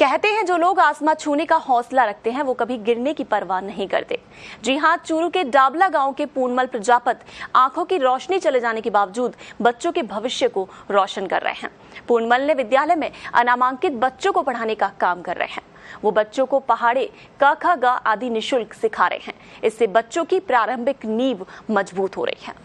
कहते हैं जो लोग आसमां छूने का हौसला रखते हैं वो कभी गिरने की परवाह नहीं करते। जी हां, चूरू के डाबला गांव के पूर्णमल प्रजापत आंखों की रोशनी चले जाने के बावजूद बच्चों के भविष्य को रोशन कर रहे हैं। पूर्णमल ने विद्यालय में अनामांकित बच्चों को पढ़ाने का काम कर रहे हैं। वो बच्चों को पहाड़े, क ख ग आदि निःशुल्क सिखा रहे हैं। इससे बच्चों की प्रारंभिक नींव मजबूत हो रही है।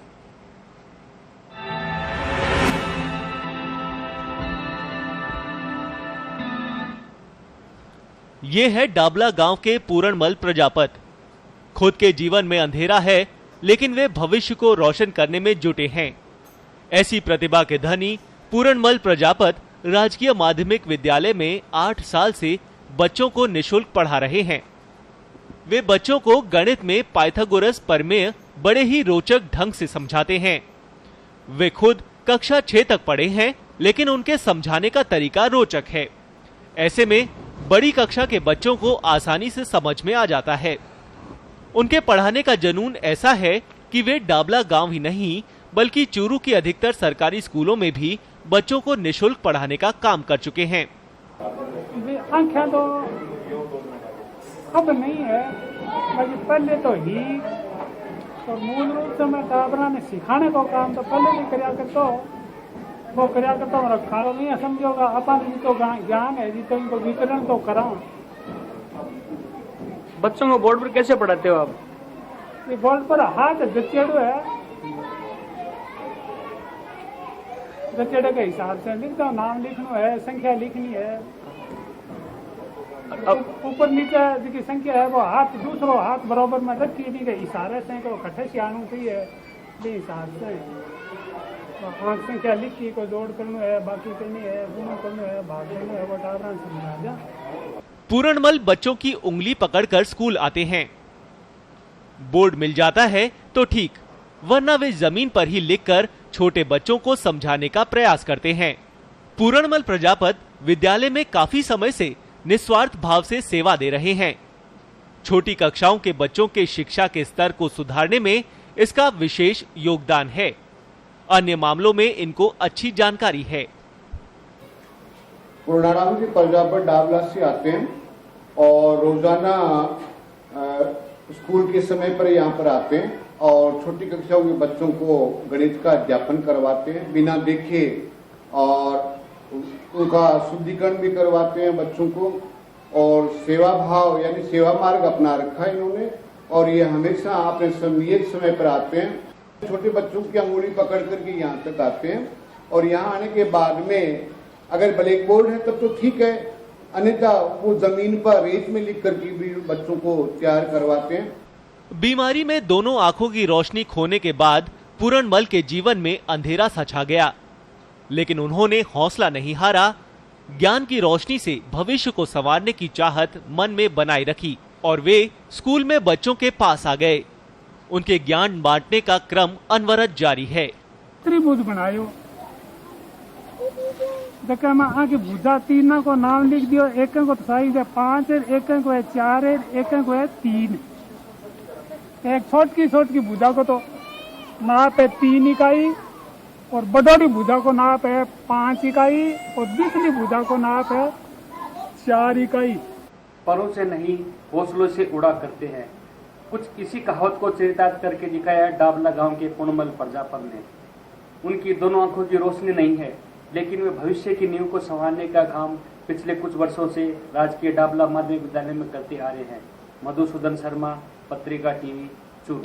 ये है डाबला गांव के पूर्णमल प्रजापत। खुद के जीवन में अंधेरा है, लेकिन वे भविष्य को रोशन करने में जुटे हैं। ऐसी प्रतिभा के धनी पूर्णमल प्रजापत राजकीय माध्यमिक विद्यालय में 8 साल से बच्चों को निःशुल्क पढ़ा रहे हैं। वे बच्चों को गणित में पाइथागोरस प्रमेय बड़े ही रोचक ढंग से समझाते हैं। वे खुद कक्षा 6 तक पढ़े हैं, लेकिन उनके समझाने का तरीका रोचक है। ऐसे में बड़ी कक्षा के बच्चों को आसानी से समझ में आ जाता है। उनके पढ़ाने का जुनून ऐसा है कि वे डाबला गांव ही नहीं बल्कि चूरू की अधिकतर सरकारी स्कूलों में भी बच्चों को निःशुल्क पढ़ाने का काम कर चुके हैं। संख्या तो अब नहीं है, पहले तो ही तो मूल रूप से मैं टाबरा में सिखाने को काम तो पहले भी कराया करता वो कराया करता हूँ। रखा नहीं समझोगा अपन तो ज्ञान है जी, तो इनको वितरण तो करा। बच्चों को बोर्ड पर कैसे पढ़ाते हो आप? ये बोर्ड पर हाथ जचेड़ो है, जचेड़े के हिसाब से लिखता हूँ। नाम लिखना है, संख्या लिखनी है, ऊपर नीचे जिसकी संख्या है वो हाथ दूसरो हाथ बराबर में रखी थी के इशारे से को कट्ठे सियाणु की है हिसाब से आंख संख्या लिखी को जोड़ करना है, बाकी करनी है, गुना करना है, भाग करना है, वो टाबरा समझा जा। पूर्णमल बच्चों की उंगली पकड़कर स्कूल आते हैं। बोर्ड मिल जाता है तो ठीक, वरना वे जमीन पर ही लिखकर छोटे बच्चों को समझाने का प्रयास करते हैं। पूर्णमल प्रजापत विद्यालय में काफी समय से निस्वार्थ भाव से सेवा दे रहे हैं। छोटी कक्षाओं के बच्चों के शिक्षा के स्तर को सुधारने में इसका विशेष योगदान है। अन्य मामलों में इनको अच्छी जानकारी है। पूर्णमल के प्रजापत डाबला से आते हैं और रोजाना स्कूल के समय पर यहाँ पर आते हैं और छोटी कक्षाओं के बच्चों को गणित का अध्यापन करवाते हैं बिना देखे, और उनका शुद्धिकरण भी करवाते हैं बच्चों को। और सेवा भाव यानी सेवा मार्ग अपना रखा है इन्होंने, और ये हमेशा अपने नियत समय पर आते हैं। छोटे बच्चों की अंगुली पकड़ करके यहाँ तक आते हैं, और यहाँ आने के बाद में अगर ब्लैक बोर्ड है तब तो ठीक है, अन्यथा वो जमीन पर रेत में लिख करके भी बच्चों को तैयार करवाते हैं। बीमारी में दोनों आंखों की रोशनी खोने के बाद पूर्णमल के जीवन में अंधेरा सा छा गया, लेकिन उन्होंने हौसला नहीं हारा। ज्ञान की रोशनी से भविष्य को संवारने की चाहत मन में बनाए रखी और वे स्कूल में बच्चों के पास आ गए। उनके ज्ञान बांटने का क्रम अनवरत जारी है। त्रिभुज बनायो, में आगे भुजा तीन को नाम लिख दियो। एक को साइज है 5 है, एक को है 4 है, एक को है 3। एक छोटकी भुजा को तो नाप है 3 इकाई और बड़ोड़ी भुजा को नाप है 5 इकाई और दूसरी भुजा को नाप है 4 इकाई। परों से नहीं हौसलों से उड़ा करते हैं, कुछ इसी कहावत को चरितार्थ करके दिखाया है डाबला गांव के पूर्णमल प्रजापत ने। उनकी दोनों आंखों की रोशनी नहीं है, लेकिन वे भविष्य की नींव को संवारने का काम पिछले कुछ वर्षों से राजकीय डाबला माध्यमिक विद्यालय में करते आ रहे हैं। मधुसूदन शर्मा, पत्रिका टीवी, चूरू।